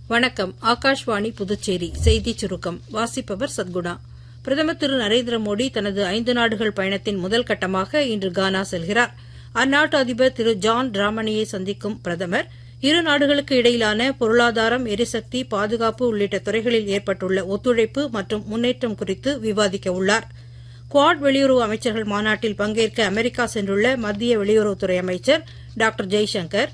வணக்கம். ஆகாஷ்வாணி புதுச்சேரி செய்திச் சுருக்கம். வாசிப்பவர் சத்குணா. பிரதமர் திரு நரேந்திர மோடி தனது 5 நாடுகள் பயணத்தின் முதல் கட்டமாக இன்று கானா செல்கிறார். அந்நாட்டு அதிபர் திரு ஜான் டிராமனியை சந்திக்கும் பிரதமர் இரு நாடுகளுக்கு இடையிலான பொருளாதாரம், எரிசக்தி, பாதுகாப்பு உள்ளிட்ட துறைகளில் ஏற்பட்டுள்ள ஒத்துழைப்பு மற்றும் முன்னேற்றம் குறித்து விவாதிக்க உள்ளார். குவாட் வெளியுறவு அமைச்சர்கள் மாநாட்டில் பங்கேற்க அமெரிக்கா சென்றுள்ள மத்திய வெளியுறவுத்துறை அமைச்சர் டாக்டர் ஜெய்சங்கர்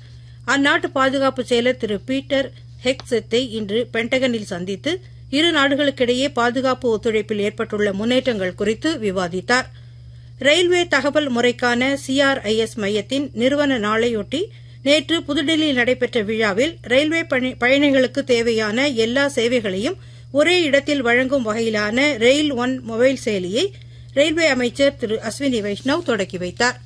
அந்நாட்டு பாதுகாப்பு செயலர் திரு பீட்டர் ஹெக்ஸெத்தை இன்று பென்டகனில் சந்தித்து இரு நாடுகளுக்கிடையே பாதுகாப்பு ஒத்துழைப்பில் ஏற்பட்டுள்ள முன்னேற்றங்கள் குறித்து விவாதித்தார். ரயில்வே தகவல் முறைக்கான CRIS மையத்தின் நிறுவன நாளையொட்டி நேற்று புதுடில்லியில் நடைபெற்ற விழாவில் ரயில்வே பயணிகளுக்கு தேவையான எல்லா சேவைகளையும் ஒரே இடத்தில் வழங்கும் வகையிலான ரயில் ஒன் மொபைல் செயலியை ரயில்வே அமைச்சர் திரு அஸ்வினி வைஷ்ணவ் தொடக்கி வைத்தார்.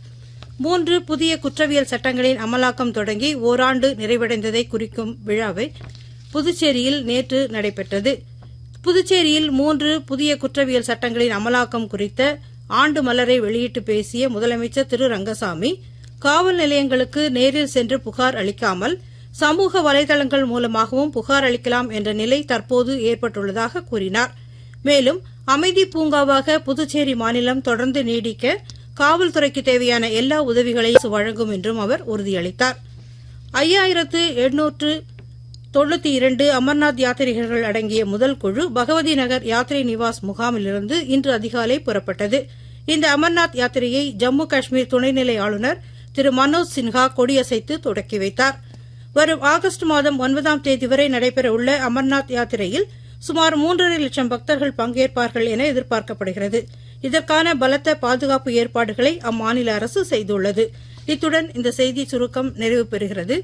3 புதிய குற்றவியல் சட்டங்களின் அமலாக்கம் தொடங்கி ஓராண்டு நிறைவடைந்ததை குறிக்கும் விழாவை புதுச்சேரியில் நேற்று நடைபெற்றது. புதுச்சேரியில் 3 புதிய குற்றவியல் சட்டங்களின் அமலாக்கம் குறித்த ஆண்டு மலரை வெளியிட்டு பேசிய முதலமைச்சர் திரு ரங்கசாமி, காவல் நிலையங்களுக்கு நேரில் சென்று புகார் அளிக்காமல் சமூக வலைதளங்கள் மூலமாகவும் புகார் அளிக்கலாம் என்ற நிலை தற்போது ஏற்பட்டுள்ளதாக கூறினார். மேலும் அமைதி பூங்காவாக புதுச்சேரி மாநிலம் தொடர்ந்து நீடிக்க காவல்துறைக்கு தேவையான எல்லா உதவிகளையும் வழங்கும் என்றும் அவர் உறுதியளித்தார். 5892 அமர்நாத் யாத்ரீகர்கள் அடங்கிய முதல் குழு பகவதி நகர் யாத்ரி நிவாஸ் முகாமிலிருந்து இன்று அதிகாலை புறப்பட்டது. இந்த அமர்நாத் யாத்திரையை ஜம்மு காஷ்மீர் துணைநிலை ஆளுநர் திரு மனோஜ் சின்ஹா கொடியசைத்து தொடக்கி வைத்தார். வரும் ஆகஸ்ட் மாதம் 9ஆம் தேதி வரை நடைபெறவுள்ள அமர்நாத் யாத்திரையில் சுமார் 3.5 லட்சம் பக்தர்கள் பங்கேற்பார்கள் என எதிர்பார்க்கப்படுகிறது. இதற்கான பலத்த பாதுகாப்பு ஏற்பாடுகளை அம்மாநில அரசு செய்துள்ளது. இத்துடன் இந்த செய்திச் சுருக்கம் நிறைவு பெறுகிறது.